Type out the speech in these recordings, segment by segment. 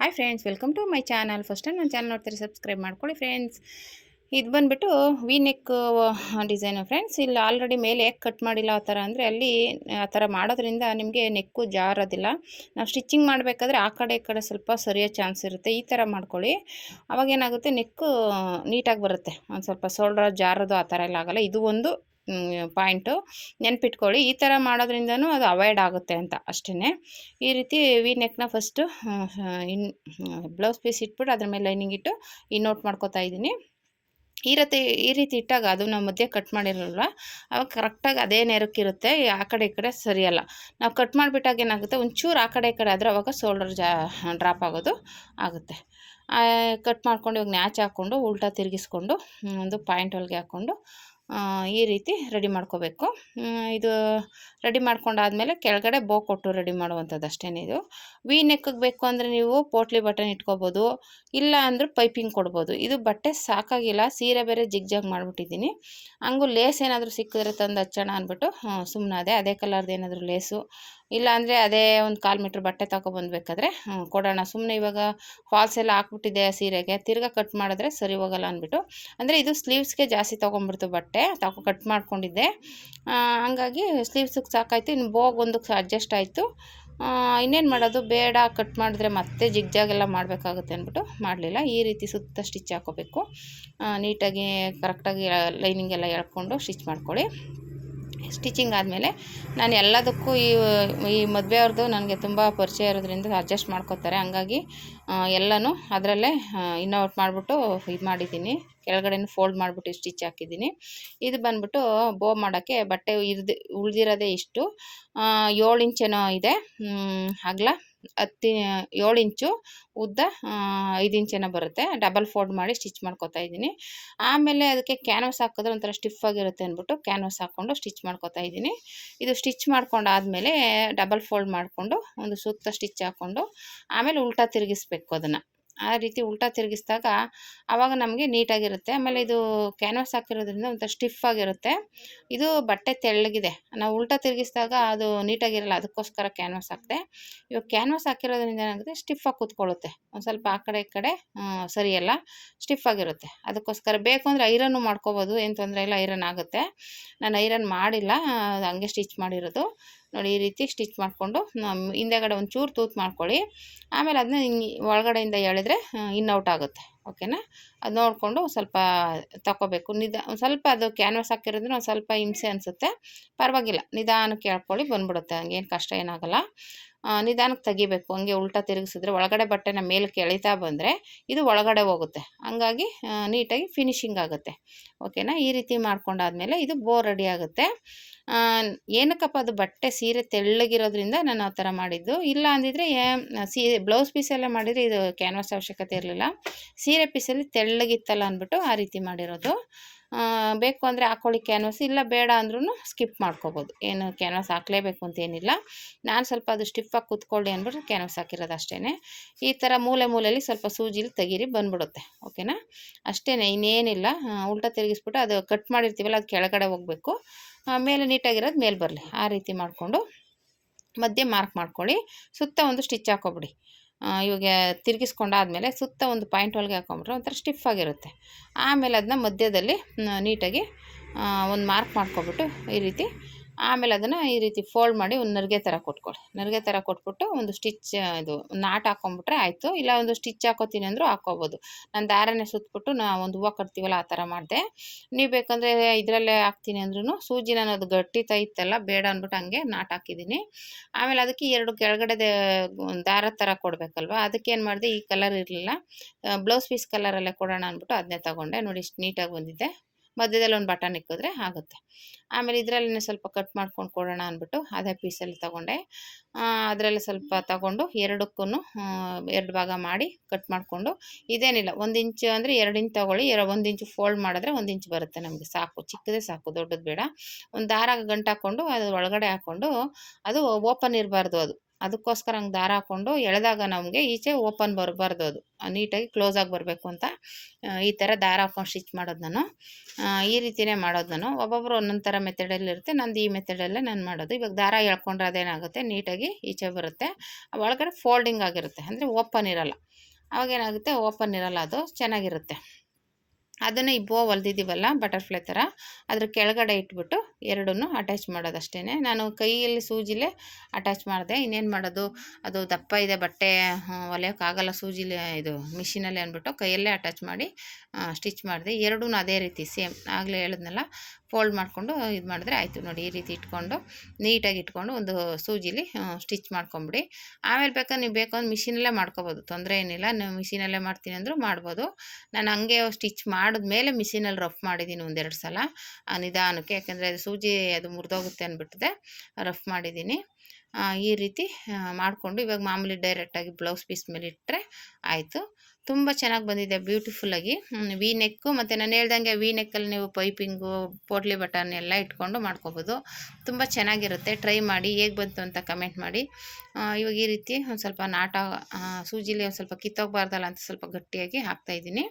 Hi friends, welcome to my channel. First time ನನ್ನ channel ನೋಡ್ತಾರೆ subscribe ಮಾಡ್ಕೊಳ್ಳಿ friends. ಇದು ಬಂದುಬಿಟ್ಟು ವಿ ನೆಕ್ ಡಿಸೈನು ಫ್ರೆಂಡ್ಸ್. ಇಲ್ಲಿ ಆಲ್ರೆಡಿ ಮೇಲೆ ಯಾಕೆ ಕಟ್ ಮಾಡಿಲ್ಲ ಆ ಥರ ಅಂದರೆ, ಅಲ್ಲಿ ಆ ಥರ ಮಾಡೋದ್ರಿಂದ ನಿಮಗೆ ನೆಕ್ಕು ಜಾರೋದಿಲ್ಲ. ನಾವು ಸ್ಟಿಚ್ಚಿಂಗ್ ಮಾಡಬೇಕಾದ್ರೆ ಆ ಕಡೆ ಈ ಕಡೆ ಸ್ವಲ್ಪ ಸರಿಯೋ ಚಾನ್ಸ್ ಇರುತ್ತೆ. ಈ ಥರ ಮಾಡ್ಕೊಳ್ಳಿ, ಅವಾಗೇನಾಗುತ್ತೆ ನೆಕ್ಕು ನೀಟಾಗಿ ಬರುತ್ತೆ. ಒಂದು ಸ್ವಲ್ಪ ಶೋಲ್ಡರ್ ಜಾರೋದು ಆ ಥರ ಎಲ್ಲ ಆಗೋಲ್ಲ. ಇದು ಒಂದು ಪಾಯಿಂಟು ನೆನ್ಪಿಟ್ಕೊಳ್ಳಿ. ಈ ಥರ ಮಾಡೋದ್ರಿಂದನೂ ಅದು ಅವಾಯ್ಡ್ ಆಗುತ್ತೆ ಅಂತ ಅಷ್ಟೇ. ಈ ರೀತಿ ವಿ ನೆಕ್ನ ಫಸ್ಟು ಬ್ಲೌಸ್ ಪೀಸ್ ಇಟ್ಬಿಟ್ಟು ಅದ್ರ ಮೇಲೆ ಲೈನಿಂಗ್ ಇಟ್ಟು ನೋಟ್ ಮಾಡ್ಕೊತಾ ಇದ್ದೀನಿ. ಈ ರೀತಿ ಇಟ್ಟಾಗ ಅದು ನಾವು ಮಧ್ಯೆ ಕಟ್ ಮಾಡಿರಲ್ವ, ಅವಾಗ ಕರೆಕ್ಟಾಗಿ ಅದೇ ನೇರಕ್ಕಿರುತ್ತೆ. ಆ ಕಡೆ ಈ ಕಡೆ ಸರಿಯಲ್ಲ. ನಾವು ಕಟ್ ಮಾಡಿಬಿಟ್ಟಾಗ ಏನಾಗುತ್ತೆ, ಒಂಚೂರು ಆ ಕಡೆ ಈ ಕಡೆ ಆದರೆ ಅವಾಗ ಶೋಲ್ಡರ್ ಡ್ರಾಪ್ ಆಗೋದು ಆಗುತ್ತೆ. ಕಟ್ ಮಾಡ್ಕೊಂಡು ಇವಾಗ ನ್ಯಾಚ್ ಹಾಕ್ಕೊಂಡು ಉಲ್ಟಾ ತಿರುಗಿಸ್ಕೊಂಡು ಒಂದು ಪಾಯಿಂಟ್ ಹೊಲಿಗೆ ಹಾಕ್ಕೊಂಡು ಈ ರೀತಿ ರೆಡಿ ಮಾಡ್ಕೋಬೇಕು. ಇದು ರೆಡಿ ಮಾಡ್ಕೊಂಡಾದಮೇಲೆ ಕೆಳಗಡೆ ಬೋ ಕೊಟ್ಟು ರೆಡಿ ಮಾಡುವಂಥದ್ದು ಅಷ್ಟೇ. ಇದು ವಿ ನೆಕ್ಗೆ ಬೇಕು ಅಂದರೆ ನೀವು ಪೋಟ್ಲಿ ಬಟನ್ ಇಟ್ಕೋಬೋದು, ಇಲ್ಲ ಅಂದ್ರೆ ಪೈಪಿಂಗ್ ಕೊಡ್ಬೋದು. ಇದು ಬಟ್ಟೆ ಸಾಕಾಗಿಲ್ಲ, ಸೀರೆ ಬೇರೆ ಜಿಗ್ಜಾಗ್ ಮಾಡಿಬಿಟ್ಟಿದ್ದೀನಿ. ಹಂಗೂ ಲೇಸ್ ಏನಾದರೂ ಸಿಕ್ಕಿದ್ರೆ ತಂದು ಹಚ್ಚೋಣ ಅಂದ್ಬಿಟ್ಟು ಸುಮ್ಮನಾದೆ. ಅದೇ ಕಲರ್ದು ಏನಾದರೂ ಲೇಸು, ಇಲ್ಲ ಅಂದರೆ ಅದೇ ಒಂದು 1/4 ಮೀಟ್ರ್ ಬಟ್ಟೆ ತಗೊಬಂದ್ಬೇಕಾದ್ರೆ ಕೊಡೋಣ. ಸುಮ್ಮನೆ ಇವಾಗ ಫಾಲ್ಸ್ ಎಲ್ಲ ಹಾಕ್ಬಿಟ್ಟಿದೆ ಸೀರೆಗೆ, ತಿರ್ಗಾ ಕಟ್ ಮಾಡಿದ್ರೆ ಸರಿ ಹೋಗಲ್ಲ ಅಂದ್ಬಿಟ್ಟು. ಅಂದರೆ ಇದು ಸ್ಲೀವ್ಸ್ಗೆ ಜಾಸ್ತಿ ತೊಗೊಂಬಿಡ್ತು ಬಟ್ಟೆ, ಕಟ್ ಮಾಡ್ಕೊಂಡಿದ್ದೆ. ಹಂಗಾಗಿ ಸ್ಲೀವ್ಸಿಗೆ ಸಾಕಾಯಿತು. ಇನ್ನು ಬೋಗ್ ಒಂದಕ್ಕೆ ಅಡ್ಜಸ್ಟ್ ಆಯಿತು. ಇನ್ನೇನು ಮಾಡೋದು, ಬೇಡ ಕಟ್ ಮಾಡಿದ್ರೆ ಮತ್ತೆ ಜಿಗ್ಜಾಗೆಲ್ಲ ಮಾಡಬೇಕಾಗುತ್ತೆ ಅಂದ್ಬಿಟ್ಟು ಮಾಡಲಿಲ್ಲ. ಈ ರೀತಿ ಸುತ್ತ ಸ್ಟಿಚ್ ಹಾಕೋಬೇಕು. ನೀಟಾಗಿ ಕರೆಕ್ಟಾಗಿ ಲೈನಿಂಗ್ ಎಲ್ಲ ಎಳ್ಕೊಂಡು ಸ್ಟಿಚ್ ಮಾಡ್ಕೊಳ್ಳಿ. ಸ್ಟಿಚಿಂಗ್ ಆದಮೇಲೆ ನಾನು ಎಲ್ಲದಕ್ಕೂ ಈ ಮದುವೆಯವ್ರದ್ದು ನನಗೆ ತುಂಬ ಪರಿಚಯ ಇರೋದ್ರಿಂದ ಅಡ್ಜಸ್ಟ್ ಮಾಡ್ಕೋತಾರೆ. ಹಂಗಾಗಿ ಎಲ್ಲನೂ ಅದರಲ್ಲೇ ಔಟ್ ಮಾಡಿಬಿಟ್ಟು ಇದು ಮಾಡಿದ್ದೀನಿ. ಕೆಳಗಡೆನೂ ಫೋಲ್ಡ್ ಮಾಡಿಬಿಟ್ಟು ಸ್ಟಿಚ್ ಹಾಕಿದ್ದೀನಿ. ಇದು ಬಂದ್ಬಿಟ್ಟು ಬೋ ಮಾಡೋಕ್ಕೆ ಬಟ್ಟೆ ಉಳಿದಿರೋದೇ ಇಷ್ಟು 7 ಇಂಚೇನೋ ಇದೆ ಅಗಲ, 7 ಇಂಚು ಉದ್ದ, 5 ಇಂಚೇನೋ ಬರುತ್ತೆ. ಡಬಲ್ ಫೋಲ್ಡ್ ಮಾಡಿ ಸ್ಟಿಚ್ ಮಾಡ್ಕೊತಾ ಇದ್ದೀನಿ. ಆಮೇಲೆ ಅದಕ್ಕೆ ಕ್ಯಾನ್ವಾಸ್ ಹಾಕಿದ್ರೆ ಒಂಥರ ಸ್ಟಿಫ್ ಆಗಿರುತ್ತೆ ಅಂದ್ಬಿಟ್ಟು ಕ್ಯಾನ್ವಾಸ್ ಹಾಕ್ಕೊಂಡು ಸ್ಟಿಚ್ ಮಾಡ್ಕೊತಾ ಇದ್ದೀನಿ. ಇದು ಸ್ಟಿಚ್ ಮಾಡ್ಕೊಂಡಾದಮೇಲೆ ಡಬಲ್ ಫೋಲ್ಡ್ ಮಾಡಿಕೊಂಡು ಒಂದು ಸುತ್ತ ಸ್ಟಿಚ್ ಹಾಕ್ಕೊಂಡು ಆಮೇಲೆ ಉಲ್ಟಾ ತಿರುಗಿಸ್ಬೇಕು. ಅದನ್ನು ಆ ರೀತಿ ಉಲ್ಟಾ ತಿರುಗಿಸಿದಾಗ ಆವಾಗ ನಮಗೆ ನೀಟಾಗಿರುತ್ತೆ. ಆಮೇಲೆ ಇದು ಕ್ಯಾನ್ವಾಸ್ ಹಾಕಿರೋದ್ರಿಂದ ಒಂಥರ ಸ್ಟಿಫ್ ಆಗಿರುತ್ತೆ. ಇದು ಬಟ್ಟೆ ತೆಳ್ಳಗಿದೆ, ನಾವು ಉಲ್ಟಾ ತಿರುಗಿಸಿದಾಗ ಅದು ನೀಟಾಗಿರಲ್ಲ, ಅದಕ್ಕೋಸ್ಕರ ಕ್ಯಾನ್ವಾಸ್ ಹಾಕಿದೆ. ಇವಾಗ ಕ್ಯಾನ್ವಾಸ್ ಹಾಕಿರೋದ್ರಿಂದ ಏನಾಗುತ್ತೆ, ಸ್ಟಿಫಾಗಿ ಕೂತ್ಕೊಳ್ಳುತ್ತೆ. ಒಂದು ಸ್ವಲ್ಪ ಆ ಕಡೆ ಈ ಕಡೆ ಸರಿಯಲ್ಲ, ಸ್ಟಿಫ್ ಆಗಿರುತ್ತೆ. ಅದಕ್ಕೋಸ್ಕರ ಬೇಕು ಅಂದರೆ ಐರನ್ನು ಮಾಡ್ಕೋಬೋದು, ಏನು ತೊಂದರೆ ಇಲ್ಲ, ಐರನ್ ಆಗುತ್ತೆ. ನಾನು ಐರನ್ ಮಾಡಿಲ್ಲ, ಹಂಗೆ ಸ್ಟಿಚ್ ಮಾಡಿರೋದು. ನೋಡಿ, ಈ ರೀತಿ ಸ್ಟಿಚ್ ಮಾಡಿಕೊಂಡು ಹಿಂದೆಗಡೆ ಒಂಚೂರು ತೂತು ಮಾಡ್ಕೊಳ್ಳಿ. ಆಮೇಲೆ ಅದನ್ನ ಒಳಗಡೆಯಿಂದ ಎಳೆದ್ರೆ ಔಟ್ ಆಗುತ್ತೆ. ಓಕೆನಾ? ಅದು ನೋಡಿಕೊಂಡು ಸ್ವಲ್ಪ ತಗೋಬೇಕು. ಒಂದು ಸ್ವಲ್ಪ ಅದು ಕ್ಯಾನ್ವಾಸ್ ಹಾಕಿರೋದ್ರೆ ಒಂದು ಸ್ವಲ್ಪ ಹಿಂಸೆ ಅನಿಸುತ್ತೆ, ಪರವಾಗಿಲ್ಲ, ನಿಧಾನಕ್ಕೆ ಎಳ್ಕೊಳ್ಳಿ, ಬಂದ್ಬಿಡುತ್ತೆ. ಹಂಗೇನು ಕಷ್ಟ ಏನಾಗಲ್ಲ. ನಿಧಾನಕ್ಕೆ ತೆಗಿಬೇಕು. ಹಂಗೆ ಉಲ್ಟಾ ತಿರುಗಿಸಿದ್ರೆ ಒಳಗಡೆ ಬಟ್ಟೆನ ಮೇಲಕ್ಕೆ ಎಳಿತಾ ಬಂದರೆ ಇದು ಒಳಗಡೆ ಹೋಗುತ್ತೆ. ಹಂಗಾಗಿ ನೀಟಾಗಿ ಫಿನಿಶಿಂಗ್ ಆಗುತ್ತೆ. ಓಕೆನಾ? ಈ ರೀತಿ ಮಾಡ್ಕೊಂಡಾದ್ಮೇಲೆ ಇದು ಬೋ ರೆಡಿ ಆಗುತ್ತೆ. ಏನಕ್ಕಪ್ಪ, ಅದು ಬಟ್ಟೆ ಸೀರೆ ತೆಳ್ಳಗಿರೋದ್ರಿಂದ ನಾನು ಆ ಥರ ಮಾಡಿದ್ದು. ಇಲ್ಲ ಅಂದಿದ್ರೆ ಬ್ಲೌಸ್ ಪೀಸೆಲ್ಲ ಮಾಡಿದರೆ ಇದು ಕ್ಯಾನ್ವಾಸ್ ಅವಶ್ಯಕತೆ ಇರಲಿಲ್ಲ. ಸೀರೆ ಪೀಸಲ್ಲಿ ತೆಳ್ಳಗಿತ್ತಲ್ಲ ಅಂದ್ಬಿಟ್ಟು ಆ ರೀತಿ ಮಾಡಿರೋದು. ಬೇಕು ಅಂದರೆ ಹಾಕ್ಕೊಳ್ಳಿ ಕ್ಯಾನ್ವಾಸ್, ಇಲ್ಲ ಬೇಡ ಅಂದ್ರೂ ಸ್ಕಿಪ್ ಮಾಡ್ಕೋಬೋದು. ಏನು ಕ್ಯಾನ್ವಾಸ್ ಹಾಕಲೇಬೇಕು ಅಂತೇನಿಲ್ಲ. ನಾನು ಸ್ವಲ್ಪ ಅದು ಸ್ಟಿಫಾಗಿ ಕೂತ್ಕೊಳ್ಳಿ ಅಂದ್ಬಿಟ್ಟು ಕ್ಯಾನ್ವಾಸ್ ಹಾಕಿರೋದು ಅಷ್ಟೇ. ಈ ಥರ ಮೂಲೆಯಲ್ಲಿ ಸ್ವಲ್ಪ ಸೂಜಿಲಿ ತೆಗೀರಿ, ಬಂದ್ಬಿಡುತ್ತೆ. ಓಕೆನಾ? ಅಷ್ಟೇ, ಇನ್ನೇನಿಲ್ಲ. ಉಲ್ಟಾ ತಿರುಗಿಸ್ಬಿಟ್ಟು ಅದು ಕಟ್ ಮಾಡಿರ್ತೀವಲ್ಲ, ಅದು ಕೆಳಗಡೆ ಹೋಗಬೇಕು, ಮೇಲೆ ನೀಟಾಗಿರೋದು ಮೇಲೆ ಬರಲಿ. ಆ ರೀತಿ ಮಾಡಿಕೊಂಡು ಮಧ್ಯೆ ಮಾರ್ಕ್ ಮಾಡ್ಕೊಳ್ಳಿ. ಸುತ್ತ ಒಂದು ಸ್ಟಿಚ್ ಹಾಕೋಬಿಡಿ. ಇವಾಗ ತಿರುಗಿಸ್ಕೊಂಡಾದ್ಮೇಲೆ ಸುತ್ತ ಒಂದು ಪಾಯಿಂಟ್ ಹೊಲಿಗೆ ಹಾಕೊಂಬಿಟ್ರೆ ಒಂಥರ ಸ್ಟಿಫ್ ಆಗಿರುತ್ತೆ. ಆಮೇಲೆ ಅದನ್ನ ಮಧ್ಯದಲ್ಲಿ ನೀಟಾಗಿ ಒಂದು ಮಾರ್ಕ್ ಮಾಡ್ಕೊಬಿಟ್ಟು ಈ ರೀತಿ, ಆಮೇಲೆ ಅದನ್ನು ಈ ರೀತಿ ಫೋಲ್ಡ್ ಮಾಡಿ ಒಂದು ನರಿಗೆ ಥರ ಕೊಟ್ಕೊಳ್ಳಿ. ನರಿಗೆ ಥರ ಕೊಟ್ಬಿಟ್ಟು ಒಂದು ಸ್ಟಿಚ್ ಇದು ನಾಟ್ ಹಾಕೊಂಬಿಟ್ರೆ ಆಯಿತು. ಇಲ್ಲ ಒಂದು ಸ್ಟಿಚ್ ಹಾಕೋತೀನಿ ಅಂದರೂ ಹಾಕ್ಕೋಬೋದು. ನಾನು ದಾರನೇ ಸುತ್ತಬಿಟ್ಟು ಒಂದು ಹೂವು ಕಟ್ತೀವಲ್ಲ ಆ ಥರ ಮಾಡಿದೆ. ನೀವು ಬೇಕಂದರೆ ಇದರಲ್ಲೇ ಹಾಕ್ತೀನಿ ಅಂದ್ರೂ ಸೂಜಿ ನಾನು ಅದು ಗಟ್ಟಿ ಇತ್ತಲ್ಲ, ಬೇಡ ಅಂದ್ಬಿಟ್ಟು ಹಂಗೆ ನಾಟ್ ಹಾಕಿದ್ದೀನಿ. ಆಮೇಲೆ ಅದಕ್ಕೆ 2 ಕೆಳಗಡೆ ದಾರ ಥರ ಕೊಡಬೇಕಲ್ವ, ಅದಕ್ಕೇನು ಮಾಡಿದೆ, ಈ ಕಲರ್ ಇರಲಿಲ್ಲ, ಬ್ಲೌಸ್ ಪೀಸ್ ಕಲರಲ್ಲೇ ಕೊಡೋಣ ಅಂದ್ಬಿಟ್ಟು ಅದನ್ನೇ ತೊಗೊಂಡೆ. ನೋಡಿ, ಇಷ್ಟು ನೀಟಾಗಿ ಬಂದಿದೆ. ಮಧ್ಯದಲ್ಲಿ ಒಂದು ಬಟನ್ ಇಕ್ಕಿದ್ರೆ ಆಗುತ್ತೆ. ಆಮೇಲೆ ಇದರಲ್ಲೇ ಸ್ವಲ್ಪ ಕಟ್ ಮಾಡ್ಕೊಂಡು ಕೊಡೋಣ ಅಂದ್ಬಿಟ್ಟು ಅದೇ ಪೀಸಲ್ಲಿ ತೊಗೊಂಡೆ. ಅದರಲ್ಲಿ ಸ್ವಲ್ಪ ತಗೊಂಡು ಎರಡಕ್ಕೂ 2 ಭಾಗ ಮಾಡಿ ಕಟ್ ಮಾಡಿಕೊಂಡು, ಇದೇನಿಲ್ಲ, 1 ಇಂಚು ಅಂದರೆ 2 ಇಂಚ್ ತೊಗೊಳ್ಳಿ. 1 ಇಂಚು ಫೋಲ್ಡ್ ಮಾಡಿದ್ರೆ 1 ಇಂಚ್ ಬರುತ್ತೆ ನಮಗೆ, ಸಾಕು, ಚಿಕ್ಕದೇ ಸಾಕು, ದೊಡ್ಡದು ಬೇಡ. ಒಂದು ದಾರ ಗಂಟು ಹಾಕ್ಕೊಂಡು ಅದು ಒಳಗಡೆ ಹಾಕ್ಕೊಂಡು, ಅದು ಓಪನ್ ಇರಬಾರ್ದು, ಅದಕ್ಕೋಸ್ಕರ ಹಂಗೆ ದಾರ ಹಾಕ್ಕೊಂಡು ಎಳೆದಾಗ ನಮಗೆ ಈಚೆ ಓಪನ್ ಬರಬಾರ್ದು, ಅದು ನೀಟಾಗಿ ಕ್ಲೋಸಾಗಿ ಬರಬೇಕು ಅಂತ ಈ ಥರ ದಾರ ಹಾಕ್ಕೊಂಡು ಸ್ಟಿಚ್ ಮಾಡೋದು ನಾನು. ಈ ರೀತಿಯೇ ಮಾಡೋದು ನಾನು. ಒಬ್ಬೊಬ್ಬರು ಒಂದೊಂದು ಥರ ಮೆಥಡಲ್ಲಿರುತ್ತೆ, ನಂದು ಈ ಮೆಥಡಲ್ಲೇ ನಾನು ಮಾಡೋದು. ಇವಾಗ ದಾರ ಎಳ್ಕೊಂಡ್ರೆ ಅದೇನಾಗುತ್ತೆ, ನೀಟಾಗಿ ಈಚೆ ಬರುತ್ತೆ. ಒಳಗಡೆ ಫೋಲ್ಡಿಂಗ್ ಆಗಿರುತ್ತೆ, ಅಂದರೆ ಓಪನ್ ಇರಲ್ಲ. ಅವಾಗೇನಾಗುತ್ತೆ ಓಪನ್ ಇರಲ್ಲ, ಅದು ಚೆನ್ನಾಗಿರುತ್ತೆ. ಅದನ್ನು ಈ ಬೋ ಹೊಲ್ದಿದ್ದೀವಲ್ಲ ಬಟರ್ಫ್ಲೈ ಥರ, ಅದ್ರ ಕೆಳಗಡೆ ಇಟ್ಬಿಟ್ಟು ಎರಡನ್ನೂ ಅಟ್ಯಾಚ್ ಮಾಡೋದಷ್ಟೇ. ನಾನು ಕೈಯಲ್ಲಿ ಸೂಜಿಲೇ ಅಟ್ಯಾಚ್ ಮಾಡಿದೆ. ಇನ್ನೇನು ಮಾಡೋದು, ಅದು ದಪ್ಪ ಇದೆ ಬಟ್ಟೆ, ಹೊಲಿಯೋಕ್ಕಾಗಲ್ಲ ಸೂಜಿಲಿ, ಇದು ಮಿಷಿನಲ್ಲಿ ಅಂದ್ಬಿಟ್ಟು ಕೈಯಲ್ಲೇ ಅಟ್ಯಾಚ್ ಮಾಡಿ ಸ್ಟಿಚ್ ಮಾಡಿದೆ. ಎರಡೂ ಅದೇ ರೀತಿ ಸೇಮ್, ಆಗಲೇ ಹೇಳಿದ್ನಲ್ಲ, ಫೋಲ್ಡ್ ಮಾಡಿಕೊಂಡು ಇದು ಮಾಡಿದ್ರೆ ಆಯಿತು ನೋಡಿ. ಈ ರೀತಿ ಇಟ್ಕೊಂಡು ನೀಟಾಗಿ ಇಟ್ಕೊಂಡು ಒಂದು ಸೂಜಿಲಿ ಸ್ಟಿಚ್ ಮಾಡ್ಕೊಂಬಿಡಿ. ಆಮೇಲೆ ಬೇಕಾದ್ರೆ ನೀವು ಬೇಕು ಅಂದ್ರೆ ಮಿಷಿನಲ್ಲೇ ಮಾಡ್ಕೊಬೋದು, ತೊಂದರೆ ಏನಿಲ್ಲ. ನೀವು ಮಿಷಿನಲ್ಲೇ ಮಾಡ್ತೀನಿ ಅಂದರೂ ಮಾಡ್ಬೋದು. ನಾನು ಹಂಗೆ ಸ್ಟಿಚ್ ಮಾಡಿದ್ಮೇಲೆ ಮಿಷಿನಲ್ಲಿ ರಫ್ ಮಾಡಿದ್ದೀನಿ ಒಂದೆರಡು ಸಲ ನಿಧಾನಕ್ಕೆ, ಯಾಕೆಂದರೆ ಅದು ಸೂಜಿ ಅದು ಮುರಿದೋಗುತ್ತೆ ಅಂದ್ಬಿಟ್ಟಿದೆ, ರಫ್ ಮಾಡಿದ್ದೀನಿ. ಈ ರೀತಿ ಮಾಡಿಕೊಂಡು ಇವಾಗ ಮಾಮೂಲಿ ಡೈರೆಕ್ಟಾಗಿ ಬ್ಲೌಸ್ ಪೀಸ್ ಮೇಲೆ ಇಟ್ಟರೆ ಆಯಿತು. ತುಂಬ ಚೆನ್ನಾಗಿ ಬಂದಿದೆ, ಬ್ಯೂಟಿಫುಲ್ಲಾಗಿ. ವಿ ನೆಕ್ಕು, ಮತ್ತು ನಾನು ಹೇಳ್ದಂಗೆ ವಿ ನೆಕ್ಕಲ್ಲಿ ನೀವು ಪೈಪಿಂಗು, ಪೋಟ್ಲಿ ಬಟನ್ ಎಲ್ಲ ಇಟ್ಕೊಂಡು ಮಾಡ್ಕೊಬೋದು. ತುಂಬ ಚೆನ್ನಾಗಿರುತ್ತೆ, ಟ್ರೈ ಮಾಡಿ. ಹೇಗೆ ಬಂತು ಅಂತ ಕಮೆಂಟ್ ಮಾಡಿ. ಇವಾಗ ಈ ರೀತಿ ಒಂದು ಸ್ವಲ್ಪ ನಾಟ ಸೂಜಿಲಿ ಒಂದು ಸ್ವಲ್ಪ ಕಿತ್ತೋಗಬಾರ್ದಲ್ಲ ಅಂತ ಸ್ವಲ್ಪ ಗಟ್ಟಿಯಾಗಿ ಹಾಕ್ತಾಯಿದ್ದೀನಿ.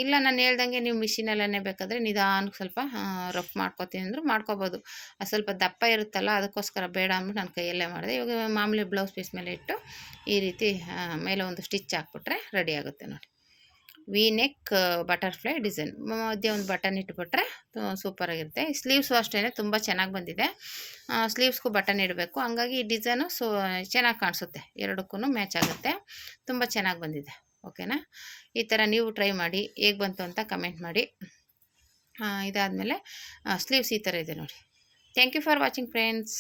ಇಲ್ಲ ನಾನು ಹೇಳ್ದಂಗೆ ನೀವು ಮಿಷಿನಲ್ಲೇ ಬೇಕಾದರೆ ನಿಧಾನಕ್ಕೆ ಸ್ವಲ್ಪ ರಫ್ ಮಾಡ್ಕೊತೀನಿ ಅಂದರೂ ಮಾಡ್ಕೊಬೋದು. ಸ್ವಲ್ಪ ದಪ್ಪ ಇರುತ್ತಲ್ಲ, ಅದಕ್ಕೋಸ್ಕರ ಬೇಡ ಅಂದ್ಬಿಟ್ಟು ನಾನು ಕೈಯಲ್ಲೇ ಮಾಡಿದೆ. ಇವಾಗ ಮಾಮೂಲಿ ಬ್ಲೌಸ್ ಪೀಸ್ ಮೇಲೆ ಇಟ್ಟು ಈ ರೀತಿ ಮೇಲೆ ಒಂದು ಸ್ಟಿಚ್ ಹಾಕ್ಬಿಟ್ರೆ ರೆಡಿ ಆಗುತ್ತೆ ನೋಡಿ. ವಿ ನೆಕ್ ಬಟರ್ಫ್ಲೈ ಡಿಸೈನ್, ಮಧ್ಯೆ ಒಂದು ಬಟನ್ ಇಟ್ಬಿಟ್ರೆ ಸೂಪರಾಗಿರುತ್ತೆ. ಸ್ಲೀವ್ಸು ಅಷ್ಟೇ ತುಂಬ ಚೆನ್ನಾಗಿ ಬಂದಿದೆ. ಸ್ಲೀವ್ಸ್ಗೂ ಬಟನ್ ಇಡಬೇಕು, ಹಂಗಾಗಿ ಈ ಡಿಸೈನು ಚೆನ್ನಾಗಿ ಕಾಣಿಸುತ್ತೆ, ಎರಡಕ್ಕೂ ಮ್ಯಾಚ್ ಆಗುತ್ತೆ. ತುಂಬ ಚೆನ್ನಾಗಿ ಬಂದಿದೆ. ಓಕೆನಾ? ಈ ಥರ ನೀವು ಟ್ರೈ ಮಾಡಿ, ಹೇಗೆ ಬಂತು ಅಂತ ಕಮೆಂಟ್ ಮಾಡಿ. ಇದಾದಮೇಲೆ ಸ್ಲೀವ್ಸ್ ಈ ಥರ ಇದೆ ನೋಡಿ. Thank you for watching friends.